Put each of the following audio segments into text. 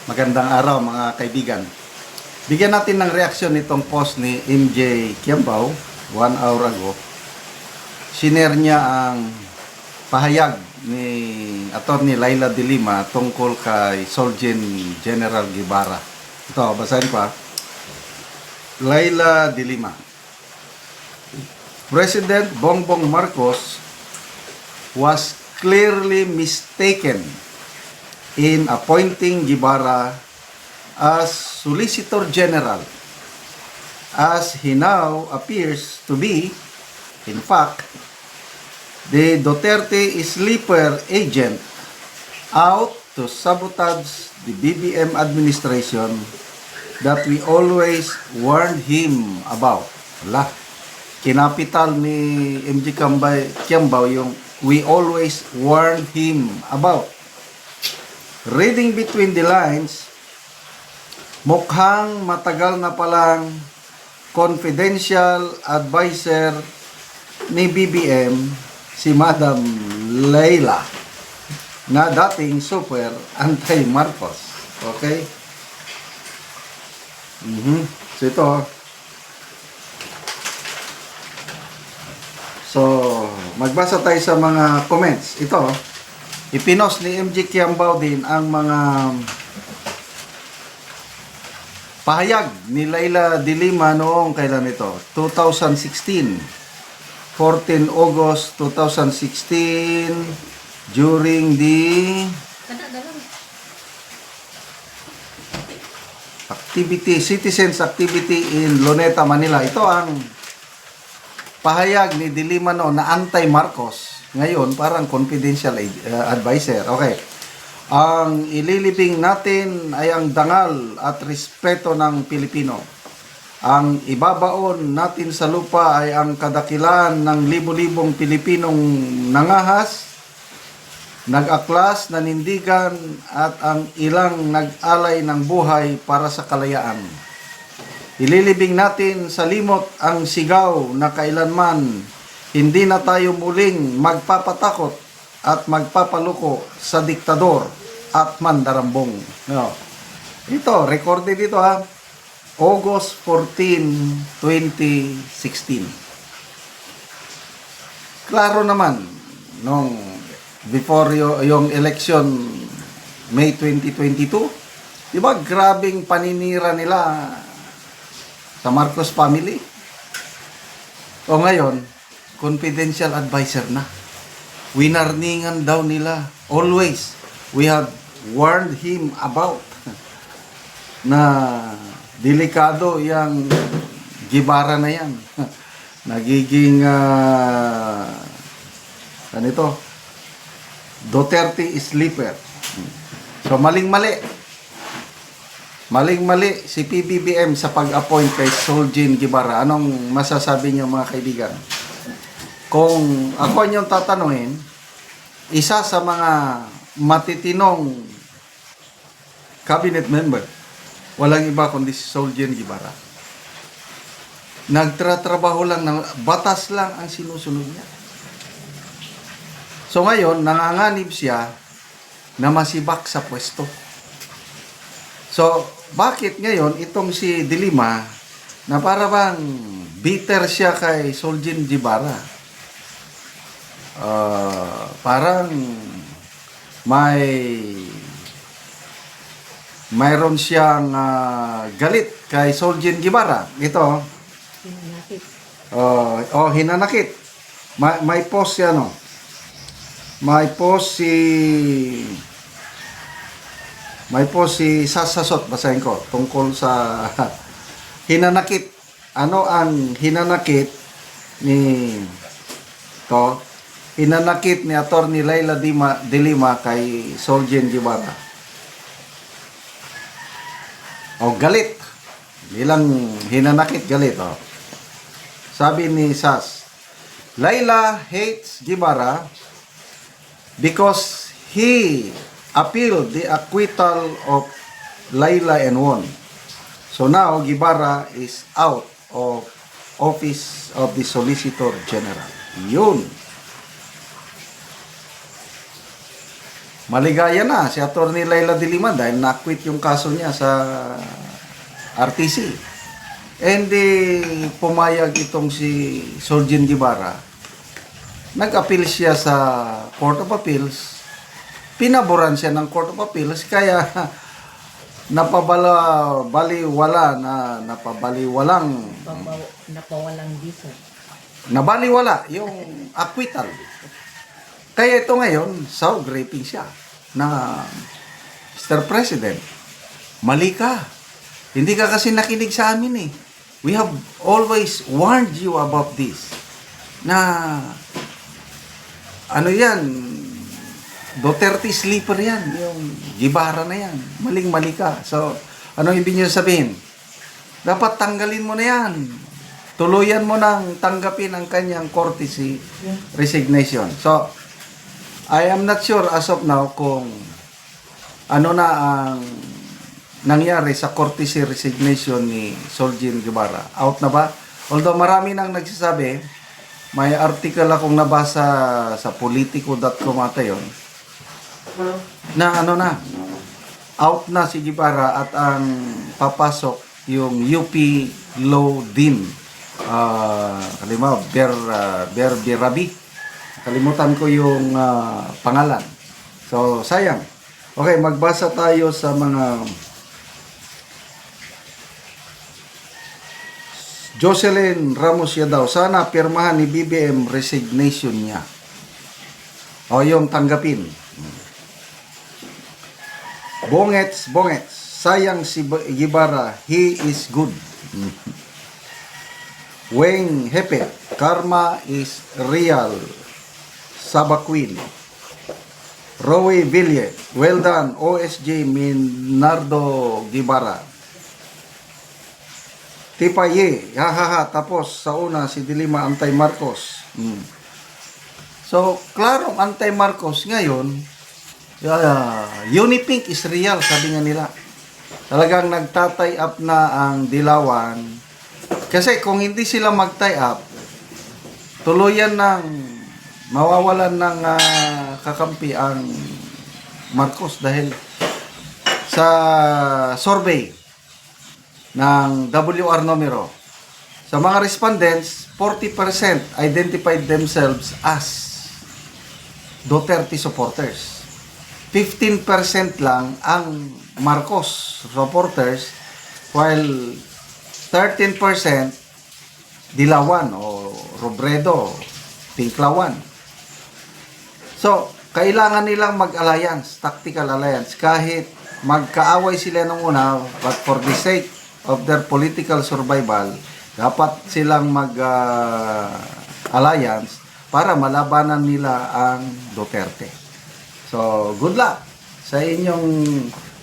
Magandang araw mga kaibigan. Bigyan natin ng reaksyon itong post ni MJ Kiambao 1 hour ago. Sinare niya ang pahayag ni Attorney Laila de Lima tungkol kay Solgen General Guevara. Ito, basahin ko. Laila de Lima. President Bongbong Marcos was clearly mistaken in appointing Guevara as Solicitor General, as he now appears to be, in fact, the Duterte sleeper agent out to sabotage the BBM administration that we always warned him about. Wala. Kinapital ni MJ Kiambao yung we always warned him about. Reading between the lines, mukhang matagal na palang confidential advisor ni BBM si Madam Leila na dating super anti-Marcos. Okay? So ito. So, magbasa tayo sa mga comments. Ito, ipinost ni MJ Kiambao din ang mga pahayag ni Laila de Lima noong kailan ito? 2016. 14 August 2016 during the citizens activity in Luneta, Manila. Ito ang pahayag ni de Lima noon na anti-Marcos. Ngayon, parang confidential advisor. Okay. Ang ililibing natin ay ang dangal at respeto ng Pilipino. Ang ibabaon natin sa lupa ay ang kadakilaan ng libo-libong Pilipinong nangahas, nag-aklas, nanindigan, at ang ilang nag-alay ng buhay para sa kalayaan. Ililibing natin sa limot ang sigaw na kailanman hindi na tayo muling magpapatakot at magpapaluko sa diktador at mandarambong. No. Ito, recorded dito August 14, 2016. Klaro naman, nung before yung election May 2022, di ba grabing paninira nila sa Marcos family? O ngayon, confidential advisor na. Winarningan daw nila. Always, we have warned him about na delikado yung Guevara na yan. Nagiging ganito, Duterte sleeper. So, maling-mali. Maling-mali si PBBM sa pag-appoint kay Solgen Guevara. Anong masasabi niyo mga kaibigan? Kung ako niyong tatanungin, isa sa mga matitinong cabinet member, walang iba kundi si Solgen Guevara. Nagtratrabaho lang, batas lang ang sinusunod niya. So ngayon, nanganganib siya na masibak sa pwesto. So, bakit ngayon itong si de Lima na para bang bitter siya kay Solgen Guevara? Parang mayroon siyang galit kay Solgen Guevara. Ito. Hinanakit. Hinanakit. May post siya, no? May post si Sasasot, basahin ko, tungkol sa hinanakit. Ano ang hinanakit ni hinanakit ni Attorney Laila de Lima kay Solgen Guevara? Galit. Bilang hinanakit, galit. Sabi ni Sas, Laila hates Guevara because he appealed the acquittal of Laila and won. So now, Guevara is out of office of the Solicitor General. Yun. maligaya na si Atty. Laila de Lima dahil na-quit yung kaso niya sa RTC. And pumayag itong si Surgeon Guevara. Nag-appeal siya sa Court of Appeals. Pinaboran siya ng Court of Appeals kaya Napawalang visa. nabaliwala yung acquittal. Kaya ito ngayon, so gripping siya na Mr. President, mali ka. Hindi ka kasi nakinig sa amin eh. We have always warned you about this. Na ano yan, Duterte sleeper yan, yung Gibara na yan. Maling-mali ka. So, ano ibig niyo sabihin? Dapat tanggalin mo na yan. Tuluyan mo nang tanggapin ang kanyang courtesy resignation. So, I am not sure as of now kung ano na ang nangyari sa courtesy resignation ni Surgeon Guevara. Out na ba? Although marami nang nagsasabi, may article akong nabasa sa politico.com ata yun, na ano na, out na si Guevara at ang papasok yung UP Law Dean. Ber Birabi. Kalimutan ko yung pangalan. So, sayang. Okay, magbasa tayo sa mga Jocelyn Ramos daw. Sana pirmahan ni BBM resignation niya. O yung tanggapin. Bongets. Sayang si Guevara. He is good. Weng Hepe. Karma is real. Sabaquin. Roy Ville. Well done. OSJ Minardo Guevara. Tipaye. Hahaha. Tapos sa una si Dilima anti-Marcos. So, klarong anti-Marcos ngayon, Unipink is real, sabi nga nila. Talagang nagtatay up na ang Dilawan. Kasi kung hindi sila mag-tie up, tuluyan ng mawawalan ng kakampi ang Marcos dahil sa survey ng WR numero, sa mga respondents, 40% identified themselves as Duterte supporters. 15% lang ang Marcos supporters, while 13% Dilawan o Robredo, Pinklawan. So, kailangan nilang mag-alliance, tactical alliance, kahit magkaaway sila nung una, but for the sake of their political survival, dapat silang mag-alliance para malabanan nila ang Duterte. So, good luck sa inyong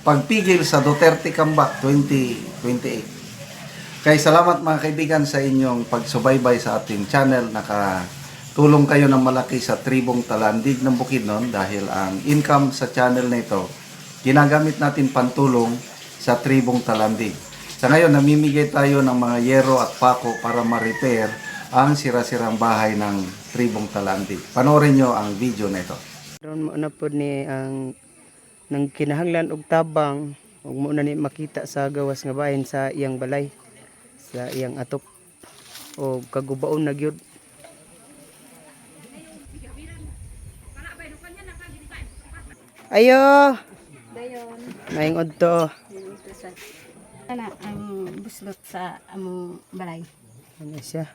pagpigil sa Duterte Comeback 2028. Kaya salamat mga kaibigan sa inyong pagsubaybay sa ating channel. Nakatulong kayo ng malaki sa Tribong Talandig ng Bukidnon dahil ang income sa channel na ito ginagamit natin pantulong sa Tribong Talandig. Sa ngayon, namimigay tayo ng mga yero at pako para ma-repair ang sira-sirang bahay ng Tribong Talandig. Panoorin nyo ang video na ito. Ron mo na po ni ang nang kinahanglan og tabang ug mo na ni makita sa gawas nga bahin sa iyang balay, sa iyang atop o kagubaon na gyud. Ayo Dayon. maing odto. Ana ang buslot sa among balay. Ano siya?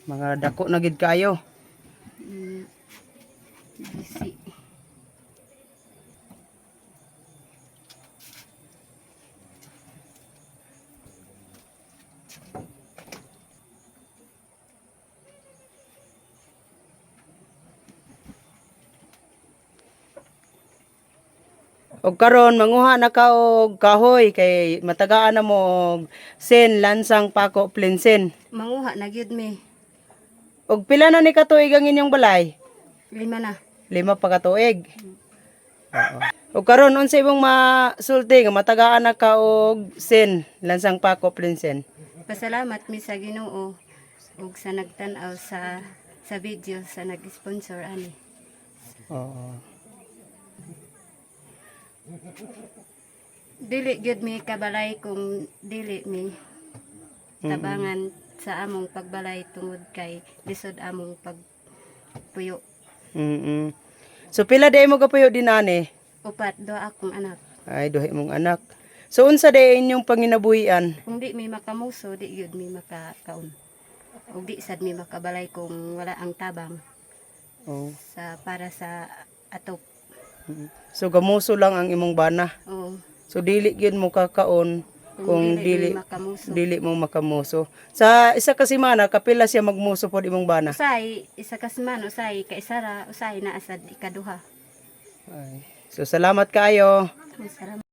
Mga dako na gid kayo. Bisi. Og karon manguha na ka og kahoy kay matagaan na mo og sen lansang pako plinsen. Manguha na gyud mi. Og pila na ni katuig ang inyong balay? 5 na. 5 pa katuig. Oo. Og karon unsa imong masulti nga matagaan na ka og sen lansang pako plinsen? Pasalamat mi sa Ginoo ug sa nagtan-aw sa video sa nag-sponsor ani. Oo. Dili gyud mi kabalay kung dili mi tabangan sa among pagbalay tungod kay lisod among pagpuyo. Mm. So pila day mo kapuyo din ani? Upat do akong anak. Ay duhay mong anak. So unsa day inyong panginabuhian? Kung di mi makamuso, di gyud mi makakaon. Ug di sad mi makabalay kung wala ang tabang Oh. para sa atop. So gamuso lang ang imong bana. O So dili gyud mo kakaon kung dili mi makamuso. dili mo makamuso. Sa isa ka semana kapila siya magmuso pod imong bana. Usay isa ka semana, usay ka isara, usay na asad ikaduha. Ay. So salamat kaayo. Masarap.